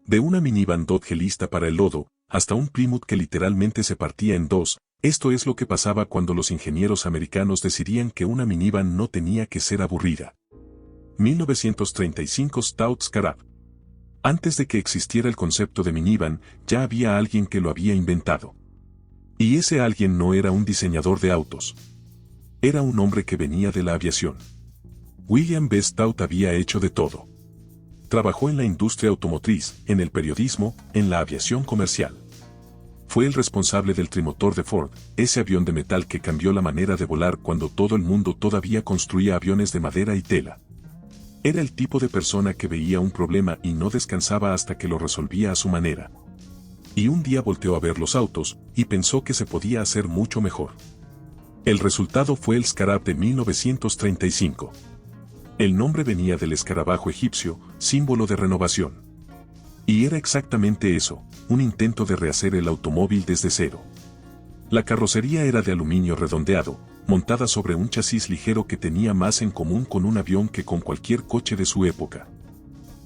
De una minivan Dodge lista para el lodo, hasta un Plymouth que literalmente se partía en dos, esto es lo que pasaba cuando los ingenieros americanos decidían que una minivan no tenía que ser aburrida. 1935 Stout Scarab. Antes de que existiera el concepto de minivan, ya había alguien que lo había inventado. Y ese alguien no era un diseñador de autos. Era un hombre que venía de la aviación. William B. Stout había hecho de todo. Trabajó en la industria automotriz, en el periodismo, en la aviación comercial. Fue el responsable del trimotor de Ford, ese avión de metal que cambió la manera de volar cuando todo el mundo todavía construía aviones de madera y tela. Era el tipo de persona que veía un problema y no descansaba hasta que lo resolvía a su manera. Y un día volteó a ver los autos, y pensó que se podía hacer mucho mejor. El resultado fue el Scarab de 1935. El nombre venía del escarabajo egipcio, símbolo de renovación. Y era exactamente eso, un intento de rehacer el automóvil desde cero. La carrocería era de aluminio redondeado, montada sobre un chasis ligero que tenía más en común con un avión que con cualquier coche de su época.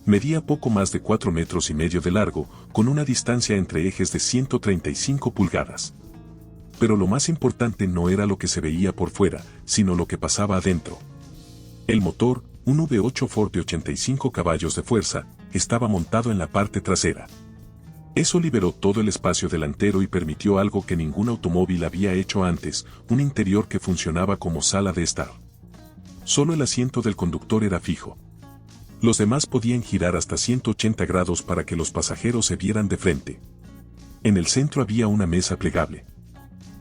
Medía poco más de 4,5 metros de largo, con una distancia entre ejes de 135 pulgadas. Pero lo más importante no era lo que se veía por fuera, sino lo que pasaba adentro. El motor, un V8 Ford de 85 caballos de fuerza, estaba montado en la parte trasera. Eso liberó todo el espacio delantero y permitió algo que ningún automóvil había hecho antes, un interior que funcionaba como sala de estar. Solo el asiento del conductor era fijo. Los demás podían girar hasta 180 grados para que los pasajeros se vieran de frente. En el centro había una mesa plegable.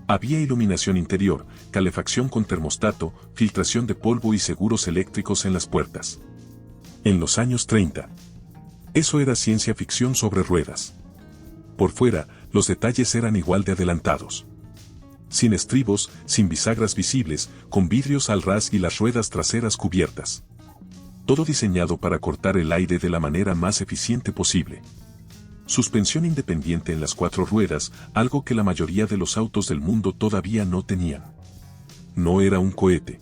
Había iluminación interior, calefacción con termostato, filtración de polvo y seguros eléctricos en las puertas. En los años 30. Eso era ciencia ficción sobre ruedas. Por fuera, los detalles eran igual de adelantados. Sin estribos, sin bisagras visibles, con vidrios al ras y las ruedas traseras cubiertas. Todo diseñado para cortar el aire de la manera más eficiente posible. Suspensión independiente en las 4 ruedas, algo que la mayoría de los autos del mundo todavía no tenían. No era un cohete.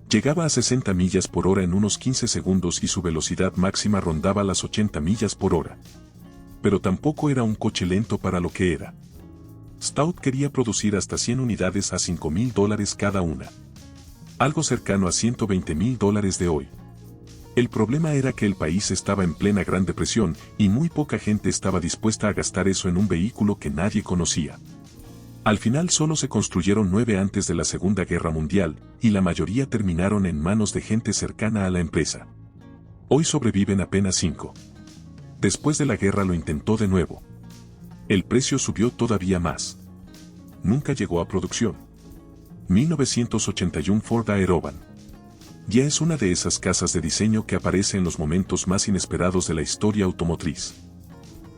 Llegaba a 60 millas por hora en unos 15 segundos y su velocidad máxima rondaba las 80 millas por hora. Pero tampoco era un coche lento para lo que era. Stout quería producir hasta 100 unidades a $5,000 cada una. Algo cercano a $120,000 de hoy. El problema era que el país estaba en plena Gran Depresión y muy poca gente estaba dispuesta a gastar eso en un vehículo que nadie conocía. Al final solo se construyeron 9 antes de la Segunda Guerra Mundial, y la mayoría terminaron en manos de gente cercana a la empresa. Hoy sobreviven apenas 5. Después de la guerra lo intentó de nuevo. El precio subió todavía más. Nunca llegó a producción. 1981 Ford Aerovan. Ya es una de esas casas de diseño que aparece en los momentos más inesperados de la historia automotriz.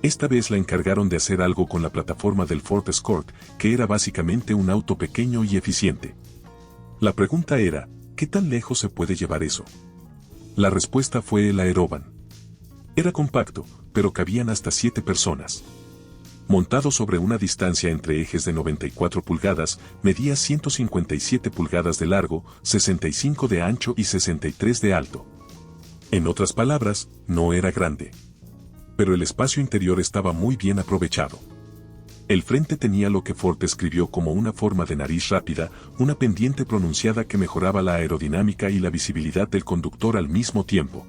Esta vez la encargaron de hacer algo con la plataforma del Ford Escort, que era básicamente un auto pequeño y eficiente. La pregunta era, ¿qué tan lejos se puede llevar eso? La respuesta fue el Aerovan. Era compacto, pero cabían hasta 7 personas. Montado sobre una distancia entre ejes de 94 pulgadas, medía 157 pulgadas de largo, 65 de ancho y 63 de alto. En otras palabras, no era grande. Pero el espacio interior estaba muy bien aprovechado. El frente tenía lo que Ford describió como una forma de nariz rápida, una pendiente pronunciada que mejoraba la aerodinámica y la visibilidad del conductor al mismo tiempo.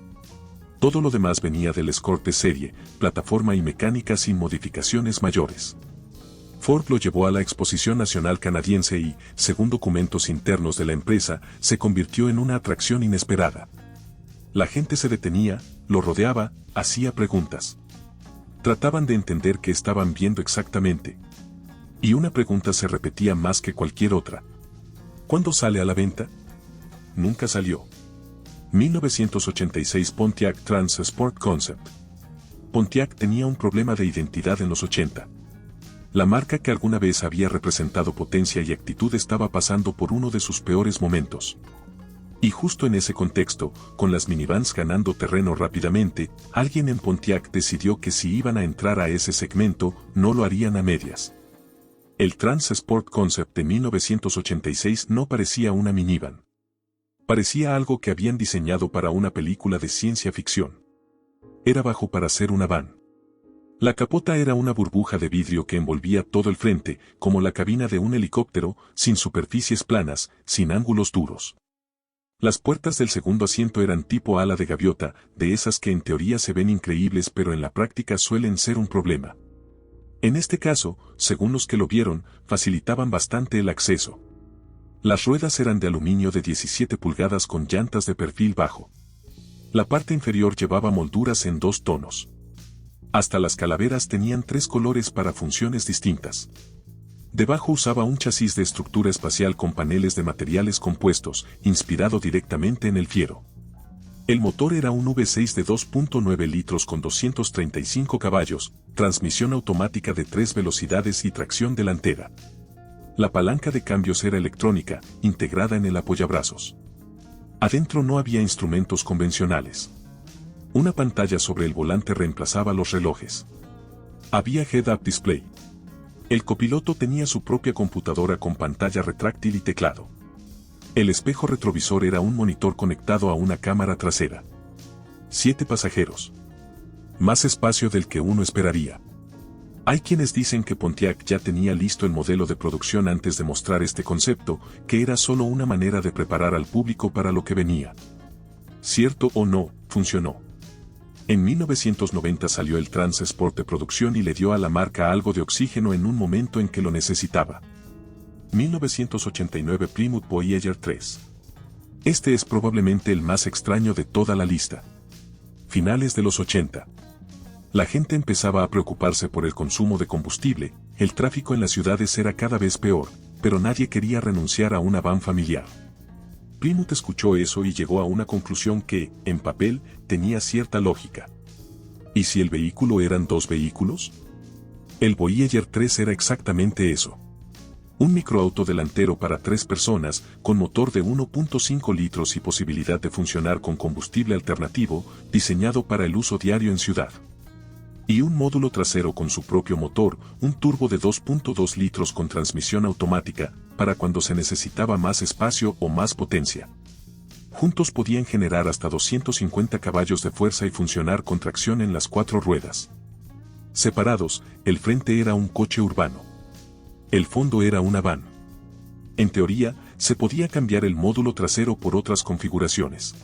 Todo lo demás venía del Escort de serie, plataforma y mecánica sin modificaciones mayores. Ford lo llevó a la Exposición Nacional Canadiense y, según documentos internos de la empresa, se convirtió en una atracción inesperada. La gente se detenía, lo rodeaba, hacía preguntas. Trataban de entender qué estaban viendo exactamente. Y una pregunta se repetía más que cualquier otra. ¿Cuándo sale a la venta? Nunca salió. 1986 Pontiac Trans Sport Concept. Pontiac tenía un problema de identidad en los 80. La marca que alguna vez había representado potencia y actitud estaba pasando por uno de sus peores momentos. Y justo en ese contexto, con las minivans ganando terreno rápidamente, alguien en Pontiac decidió que si iban a entrar a ese segmento, no lo harían a medias. El Trans Sport Concept de 1986 no parecía una minivan. Parecía algo que habían diseñado para una película de ciencia ficción. Era bajo para ser una van. La capota era una burbuja de vidrio que envolvía todo el frente, como la cabina de un helicóptero, sin superficies planas, sin ángulos duros. Las puertas del segundo asiento eran tipo ala de gaviota, de esas que en teoría se ven increíbles pero en la práctica suelen ser un problema. En este caso, según los que lo vieron, facilitaban bastante el acceso. Las ruedas eran de aluminio de 17 pulgadas con llantas de perfil bajo. La parte inferior llevaba molduras en 2 tonos. Hasta las calaveras tenían 3 colores para funciones distintas. Debajo usaba un chasis de estructura espacial con paneles de materiales compuestos, inspirado directamente en el fiero. El motor era un V6 de 2.9 litros con 235 caballos, transmisión automática de 3 velocidades y tracción delantera. La palanca de cambios era electrónica, integrada en el apoyabrazos. Adentro no había instrumentos convencionales. Una pantalla sobre el volante reemplazaba los relojes. Había head-up display. El copiloto tenía su propia computadora con pantalla retráctil y teclado. El espejo retrovisor era un monitor conectado a una cámara trasera. 7 pasajeros. Más espacio del que uno esperaría. Hay quienes dicen que Pontiac ya tenía listo el modelo de producción antes de mostrar este concepto, que era solo una manera de preparar al público para lo que venía. Cierto o no, funcionó. En 1990 salió el Trans Sport de producción y le dio a la marca algo de oxígeno en un momento en que lo necesitaba. 1989 Plymouth Voyager 3. Este es probablemente el más extraño de toda la lista. Finales de los 80. La gente empezaba a preocuparse por el consumo de combustible, el tráfico en las ciudades era cada vez peor, pero nadie quería renunciar a una van familiar. Plymouth escuchó eso y llegó a una conclusión que, en papel, tenía cierta lógica. ¿Y si el vehículo eran 2 vehículos? El Voyager 3 era exactamente eso. Un microauto delantero para 3 personas, con motor de 1.5 litros y posibilidad de funcionar con combustible alternativo, diseñado para el uso diario en ciudad. Y un módulo trasero con su propio motor, un turbo de 2.2 litros con transmisión automática, para cuando se necesitaba más espacio o más potencia. Juntos podían generar hasta 250 caballos de fuerza y funcionar con tracción en las 4 ruedas. Separados, el frente era un coche urbano. El fondo era una van. En teoría, se podía cambiar el módulo trasero por otras configuraciones.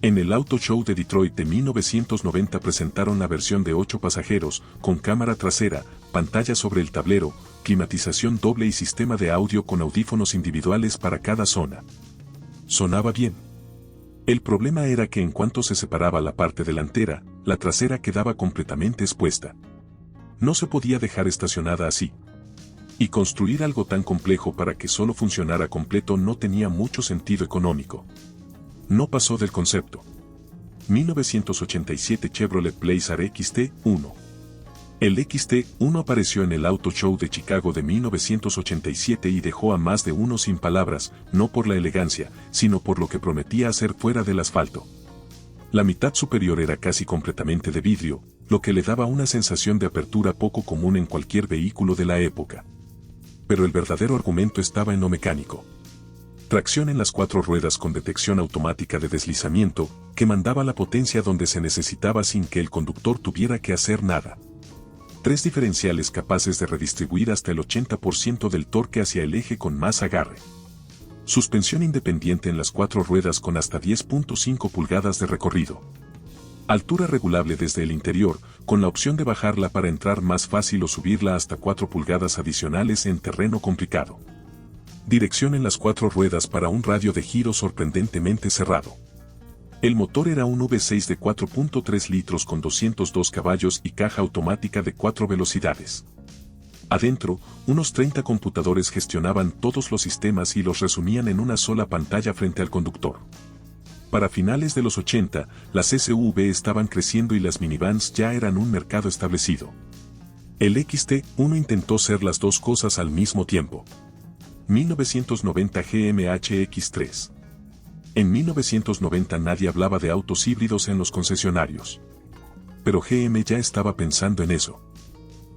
En el Auto Show de Detroit de 1990 presentaron la versión de 8 pasajeros, con cámara trasera, pantalla sobre el tablero, climatización doble y sistema de audio con audífonos individuales para cada zona. Sonaba bien. El problema era que en cuanto se separaba la parte delantera, la trasera quedaba completamente expuesta. No se podía dejar estacionada así. Y construir algo tan complejo para que solo funcionara completo no tenía mucho sentido económico. No pasó del concepto. 1987 Chevrolet Blazer XT1. El XT1 apareció en el Auto Show de Chicago de 1987 y dejó a más de uno sin palabras, no por la elegancia, sino por lo que prometía hacer fuera del asfalto. La mitad superior era casi completamente de vidrio, lo que le daba una sensación de apertura poco común en cualquier vehículo de la época. Pero el verdadero argumento estaba en lo mecánico. Tracción en las 4 ruedas con detección automática de deslizamiento, que mandaba la potencia donde se necesitaba sin que el conductor tuviera que hacer nada. 3 diferenciales capaces de redistribuir hasta el 80% del torque hacia el eje con más agarre. Suspensión independiente en las 4 ruedas con hasta 10.5 pulgadas de recorrido. Altura regulable desde el interior, con la opción de bajarla para entrar más fácil o subirla hasta 4 pulgadas adicionales en terreno complicado. Dirección en las 4 ruedas para un radio de giro sorprendentemente cerrado. El motor era un V6 de 4.3 litros con 202 caballos y caja automática de 4 velocidades. Adentro, unos 30 computadores gestionaban todos los sistemas y los resumían en una sola pantalla frente al conductor. Para finales de los 80, las SUV estaban creciendo y las minivans ya eran un mercado establecido. El XT1 intentó ser las 2 cosas al mismo tiempo. 1990 GMH X3. En 1990 nadie hablaba de autos híbridos en los concesionarios. Pero GM ya estaba pensando en eso.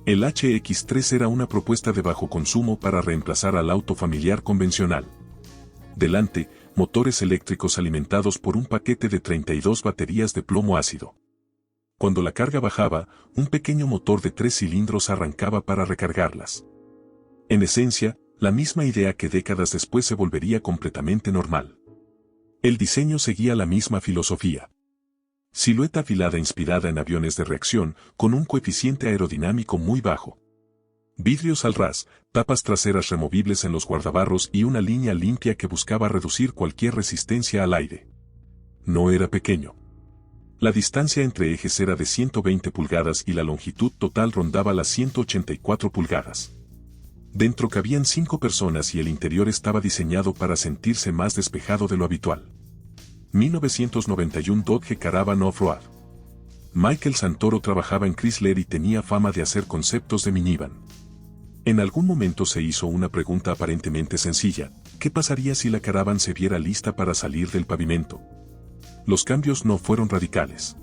El HX3 era una propuesta de bajo consumo para reemplazar al auto familiar convencional. Delante, motores eléctricos alimentados por un paquete de 32 baterías de plomo ácido. Cuando la carga bajaba, un pequeño motor de 3 cilindros arrancaba para recargarlas. En esencia, la misma idea que décadas después se volvería completamente normal. El diseño seguía la misma filosofía. Silueta afilada inspirada en aviones de reacción, con un coeficiente aerodinámico muy bajo. Vidrios al ras, tapas traseras removibles en los guardabarros y una línea limpia que buscaba reducir cualquier resistencia al aire. No era pequeño. La distancia entre ejes era de 120 pulgadas y la longitud total rondaba las 184 pulgadas. Dentro cabían 5 personas y el interior estaba diseñado para sentirse más despejado de lo habitual. 1991 Dodge Caravan Off-Road. Michael Santoro trabajaba en Chrysler y tenía fama de hacer conceptos de minivan. En algún momento se hizo una pregunta aparentemente sencilla: ¿qué pasaría si la Caravan se viera lista para salir del pavimento? Los cambios no fueron radicales.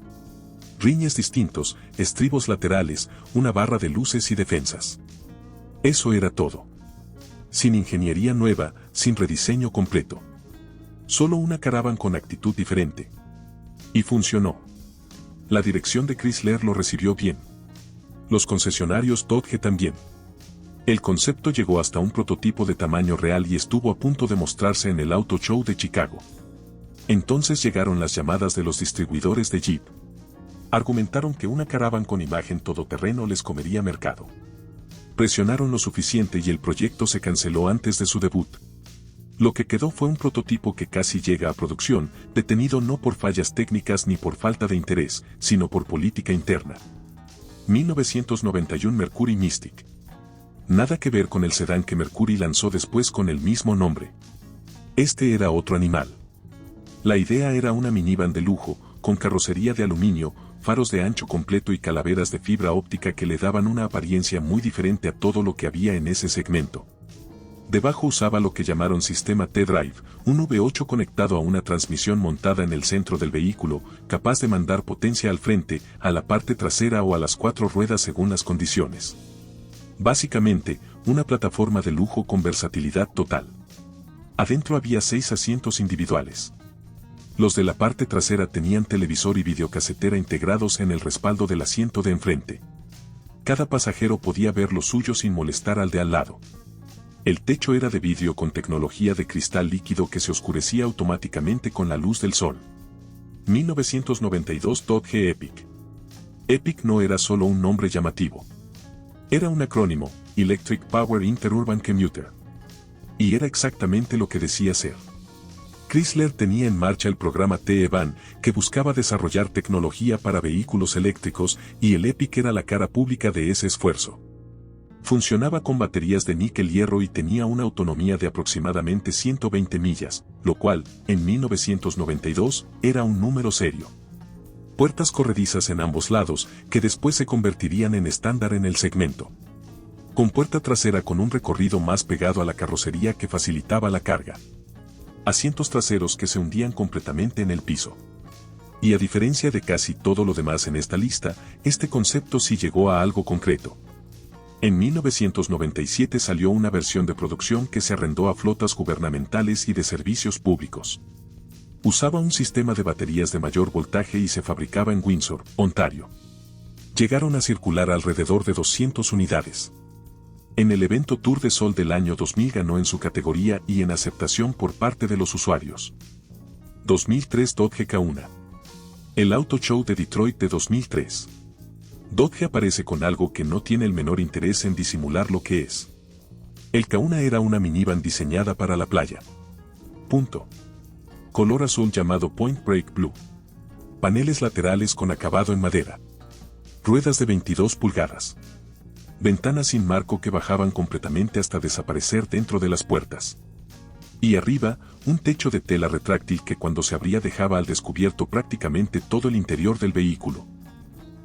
Rines distintos, estribos laterales, una barra de luces y defensas. Eso era todo. Sin ingeniería nueva, sin rediseño completo. Solo una Caravan con actitud diferente. Y funcionó. La dirección de Chrysler lo recibió bien. Los concesionarios Dodge también. El concepto llegó hasta un prototipo de tamaño real y estuvo a punto de mostrarse en el Auto Show de Chicago. Entonces llegaron las llamadas de los distribuidores de Jeep. Argumentaron que una Caravan con imagen todoterreno les comería mercado. Presionaron lo suficiente y el proyecto se canceló antes de su debut. Lo que quedó fue un prototipo que casi llega a producción, detenido no por fallas técnicas ni por falta de interés, sino por política interna. 1991 Mercury Mystic. Nada que ver con el sedán que Mercury lanzó después con el mismo nombre. Este era otro animal. La idea era una minivan de lujo, con carrocería de aluminio, faros de ancho completo y calaveras de fibra óptica que le daban una apariencia muy diferente a todo lo que había en ese segmento. Debajo usaba lo que llamaron sistema T-Drive, un V8 conectado a una transmisión montada en el centro del vehículo, capaz de mandar potencia al frente, a la parte trasera o a las 4 ruedas según las condiciones. Básicamente, una plataforma de lujo con versatilidad total. Adentro había 6 asientos individuales. Los de la parte trasera tenían televisor y videocasetera integrados en el respaldo del asiento de enfrente. Cada pasajero podía ver lo suyo sin molestar al de al lado. El techo era de vidrio con tecnología de cristal líquido que se oscurecía automáticamente con la luz del sol. 1992 Dodge Epic. Epic no era solo un nombre llamativo. Era un acrónimo, Electric Power Interurban Commuter. Y era exactamente lo que decía ser. Chrysler tenía en marcha el programa T-Evan, que buscaba desarrollar tecnología para vehículos eléctricos, y el Epic era la cara pública de ese esfuerzo. Funcionaba con baterías de níquel-hierro y tenía una autonomía de aproximadamente 120 millas, lo cual, en 1992, era un número serio. Puertas corredizas en ambos lados, que después se convertirían en estándar en el segmento. Con puerta trasera con un recorrido más pegado a la carrocería que facilitaba la carga. Asientos traseros que se hundían completamente en el piso. Y a diferencia de casi todo lo demás en esta lista, este concepto sí llegó a algo concreto. En 1997 salió una versión de producción que se arrendó a flotas gubernamentales y de servicios públicos. Usaba un sistema de baterías de mayor voltaje y se fabricaba en Windsor, Ontario. Llegaron a circular alrededor de 200 unidades. En el evento Tour de Sol del año 2000 ganó en su categoría y en aceptación por parte de los usuarios. 2003 Dodge K1. El Auto Show de Detroit de 2003. Dodge aparece con algo que no tiene el menor interés en disimular lo que es. El K1 era una minivan diseñada para la playa. Punto. Color azul llamado Point Break Blue. Paneles laterales con acabado en madera. Ruedas de 22 pulgadas. Ventanas sin marco que bajaban completamente hasta desaparecer dentro de las puertas. Y arriba, un techo de tela retráctil que cuando se abría dejaba al descubierto prácticamente todo el interior del vehículo.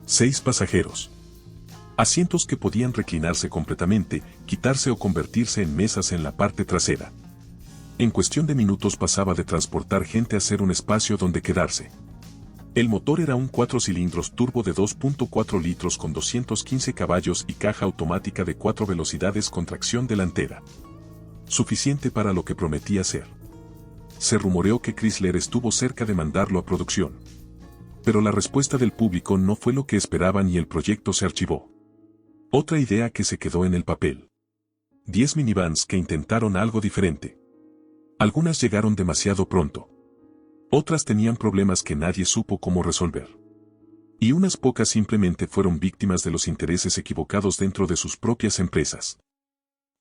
6 pasajeros. Asientos que podían reclinarse completamente, quitarse o convertirse en mesas en la parte trasera. En cuestión de minutos pasaba de transportar gente a ser un espacio donde quedarse. El motor era un 4 cilindros turbo de 2.4 litros con 215 caballos y caja automática de 4 velocidades con tracción delantera. Suficiente para lo que prometía ser. Se rumoreó que Chrysler estuvo cerca de mandarlo a producción. Pero la respuesta del público no fue lo que esperaban y el proyecto se archivó. Otra idea que se quedó en el papel. 10 minivans que intentaron algo diferente. Algunas llegaron demasiado pronto. Otras tenían problemas que nadie supo cómo resolver. Y unas pocas simplemente fueron víctimas de los intereses equivocados dentro de sus propias empresas.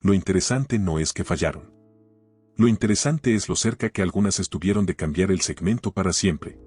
Lo interesante no es que fallaron. Lo interesante es lo cerca que algunas estuvieron de cambiar el segmento para siempre.